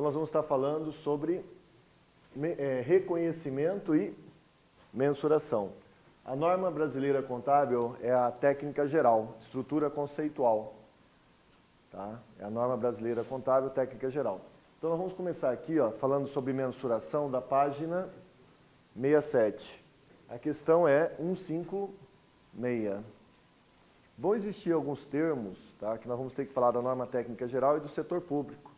Então nós vamos estar falando sobre reconhecimento e mensuração. A norma brasileira contábil é a técnica geral, estrutura conceitual. Tá? É a norma brasileira contábil, técnica geral. Então nós vamos começar aqui falando sobre mensuração da página 67. A questão é 156. Vão existir alguns termos, tá, que nós vamos ter que falar da norma técnica geral e do setor público.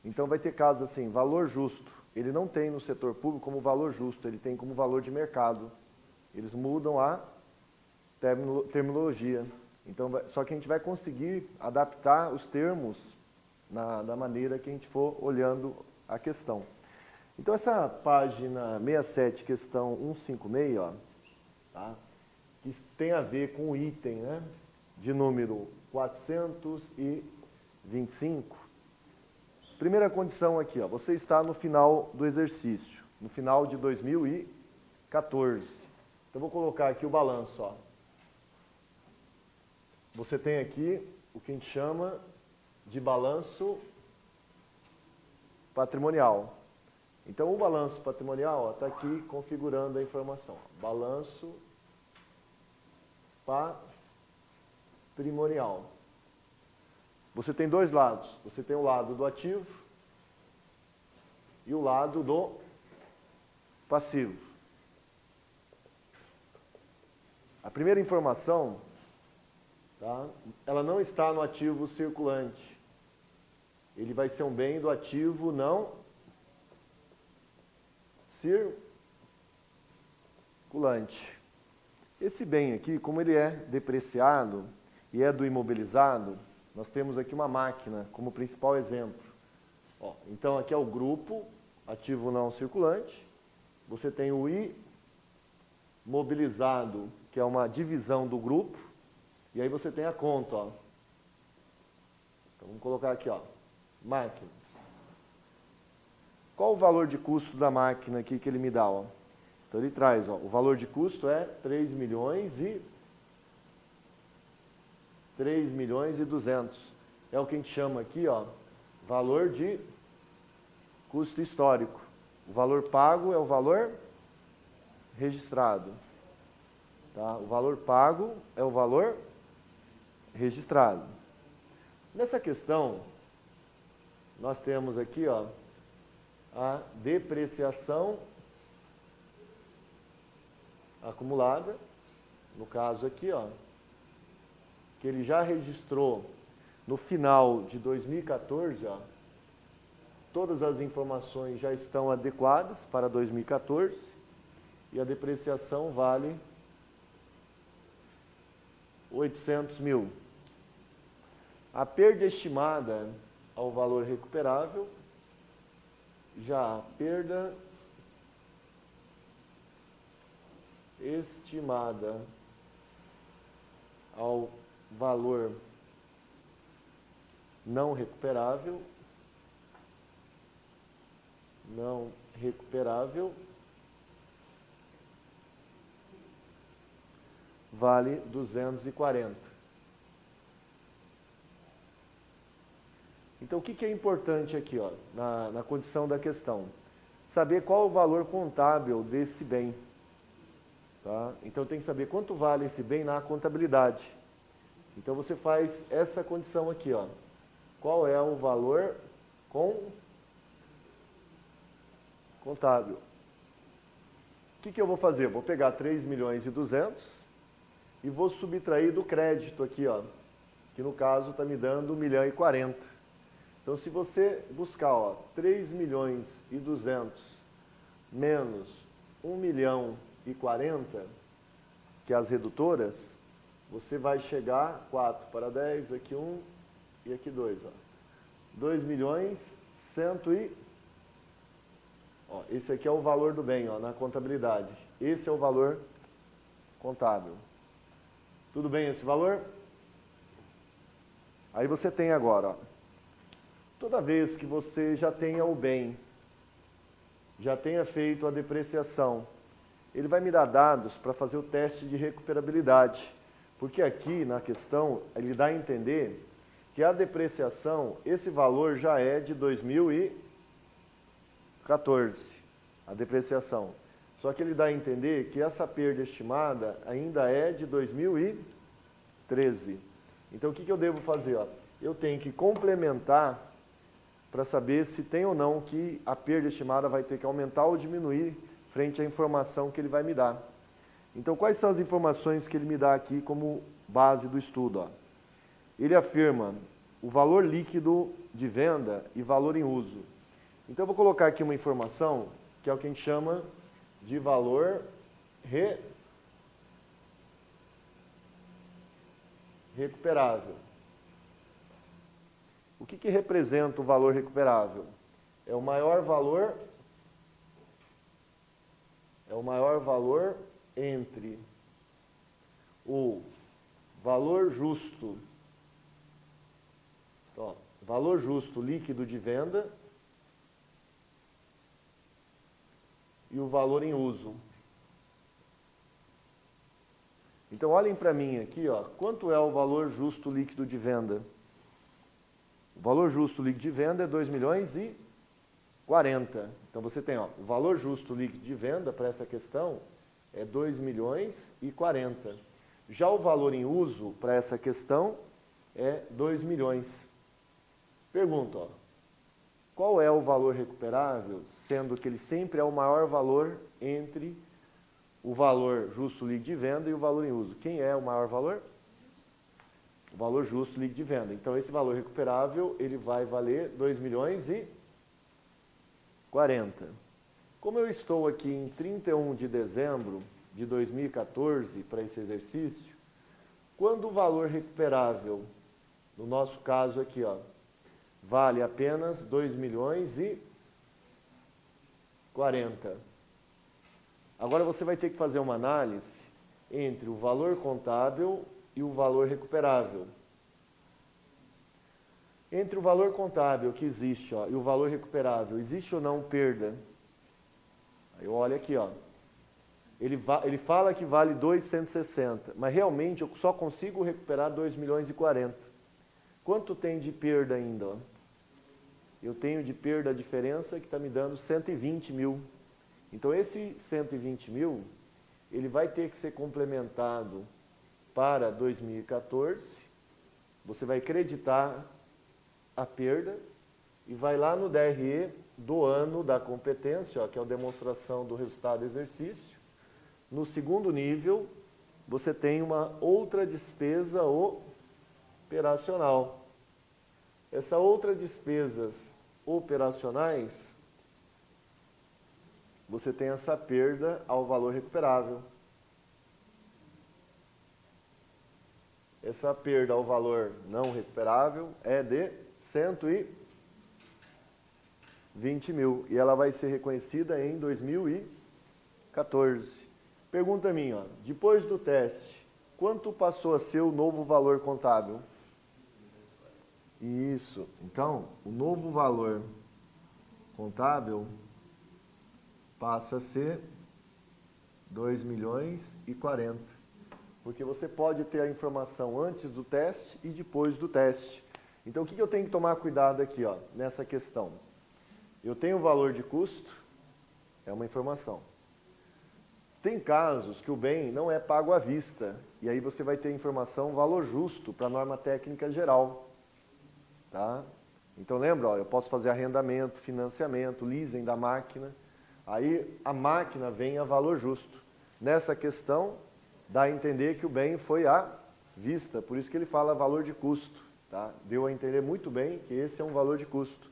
Então vai ter casos assim, valor justo. Ele não tem no setor público como valor justo, ele tem como valor de mercado. Eles mudam a terminologia. Então, só que a gente vai conseguir adaptar os termos da maneira que a gente for olhando a questão. Então essa página 67, questão 156, tá, que tem a ver com o item, né, de número 425. Primeira condição aqui, você está no final do exercício, no final de 2014. Então vou colocar aqui o balanço. Você tem aqui o que a gente chama de balanço patrimonial. Então o balanço patrimonial está aqui configurando a informação. Balanço patrimonial. Você tem dois lados. Você tem o lado do ativo e o lado do passivo. A primeira informação, tá, ela não está no ativo circulante. Ele vai ser um bem do ativo não circulante. Esse bem aqui, como ele é depreciado e é do imobilizado, nós temos aqui uma máquina como principal exemplo. Então aqui é o grupo ativo não circulante. Você tem o imobilizado, que é uma divisão do grupo. E aí você tem a conta. Então vamos colocar aqui, máquinas. Qual o valor de custo da máquina aqui que ele me dá? Então ele traz, o valor de custo é 3 milhões e 200. É o que a gente chama aqui, valor de custo histórico. O valor pago é o valor registrado. Tá? O valor pago é o valor registrado. Nessa questão, nós temos aqui, a depreciação acumulada, no caso aqui, que ele já registrou no final de 2014, todas as informações já estão adequadas para 2014 e a depreciação vale 800 mil. A perda estimada ao valor recuperável, já a perda estimada ao valor não recuperável, vale 240. Então, o que é importante aqui, na condição da questão? Saber qual o valor contábil desse bem. Tá? Então, tem que saber quanto vale esse bem na contabilidade. Então, você faz essa condição aqui. Qual é o valor contábil? O que eu vou fazer? Eu vou pegar 3 milhões e 200 e vou subtrair do crédito aqui, que no caso está me dando 1 milhão e 40. Então, se você buscar 3 milhões e 200 menos 1 milhão e 40, que é as redutoras, você vai chegar 4 para 10, aqui 1 e aqui 2. 2 milhões 100 e... esse aqui é o valor do bem, na contabilidade. Esse é o valor contábil. Tudo bem esse valor? Aí você tem agora, toda vez que você já tenha o bem, já tenha feito a depreciação, ele vai me dar dados para fazer o teste de recuperabilidade. Porque aqui na questão, ele dá a entender que a depreciação, esse valor já é de 2014. 14, a depreciação. Só que ele dá a entender que essa perda estimada ainda é de 2013. Então, o que eu devo fazer? Ó? Eu tenho que complementar para saber se tem ou não que a perda estimada vai ter que aumentar ou diminuir frente à informação que ele vai me dar. Então, quais são as informações que ele me dá aqui como base do estudo? Ó? Ele afirma o valor líquido de venda e valor em uso. Então, eu vou colocar aqui uma informação que é o que a gente chama de valor recuperável. O que representa o valor recuperável? É o maior valor entre o valor justo, valor justo líquido de venda e o valor em uso. Então, olhem para mim aqui, ó, quanto é o valor justo líquido de venda? O valor justo líquido de venda é 2.040.000. Então, você tem, ó, o valor justo líquido de venda para essa questão é 2.040.000. Já o valor em uso para essa questão é 2 milhões. Pergunta, ó, qual é o valor recuperável, sendo que ele sempre é o maior valor entre o valor justo líquido de venda e o valor em uso? Quem é o maior valor? O valor justo líquido de venda. Então, esse valor recuperável, ele vai valer 2.040.000. Como eu estou aqui em 31 de dezembro de 2014 para esse exercício, quando o valor recuperável, no nosso caso aqui, ó, vale apenas 2.040.000. Agora você vai ter que fazer uma análise entre o valor contábil e o valor recuperável. Entre o valor contábil que existe, ó, e o valor recuperável, existe ou não perda? Aí olha aqui, ó. Ele fala que vale 2.160, mas realmente eu só consigo recuperar 2.040.000. Quanto tem de perda ainda? Ó? Eu tenho de perda a diferença que está me dando 120.000. Então, esse 120.000, ele vai ter que ser complementado para 2014. Você vai creditar a perda e vai lá no DRE do ano da competência, ó, que é a demonstração do resultado do exercício. No segundo nível, você tem uma outra despesa operacional. Essa outra despesas operacionais, você tem essa perda ao valor recuperável. Essa perda ao valor não recuperável é de 120.000 e ela vai ser reconhecida em 2014. Pergunta minha, ó, depois do teste, quanto passou a ser o novo valor contábil? Isso. Então, o novo valor contábil passa a ser 2.040.000. Porque você pode ter a informação antes do teste e depois do teste. Então, o que eu tenho que tomar cuidado aqui, ó, nessa questão? Eu tenho o valor de custo, é uma informação. Tem casos que o bem não é pago à vista, e aí você vai ter informação valor justo para a norma técnica geral. Tá? Então, lembra, ó, eu posso fazer arrendamento, financiamento, leasing da máquina. Aí a máquina vem a valor justo. Nessa questão, dá a entender que o bem foi à vista, por isso que ele fala valor de custo. Tá? Deu a entender muito bem que esse é um valor de custo.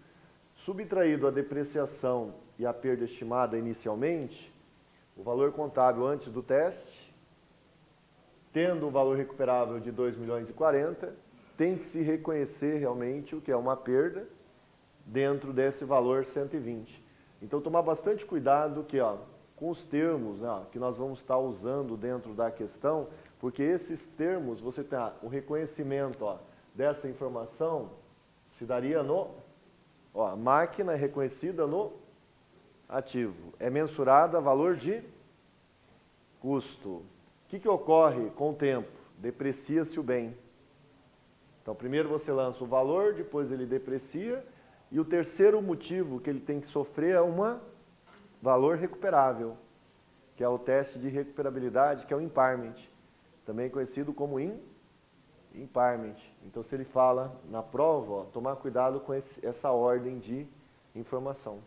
Subtraído a depreciação e a perda estimada inicialmente, o valor contábil antes do teste, tendo um valor recuperável de 2.040.000, tem que se reconhecer realmente o que é uma perda dentro desse valor 120. Então, tomar bastante cuidado que, ó, com os termos, né, que nós vamos estar usando dentro da questão, porque esses termos, você tem o reconhecimento, ó, dessa informação, se daria no... Ó, a máquina é reconhecida no ativo, é mensurada a valor de custo. O que ocorre com o tempo? Deprecia-se o bem. Então, primeiro você lança o valor, depois ele deprecia, E o terceiro motivo que ele tem que sofrer é um valor recuperável, que é o teste de recuperabilidade, que é o impairment, também conhecido como impairment. Então, se ele fala na prova, ó, tomar cuidado com essa ordem de informação.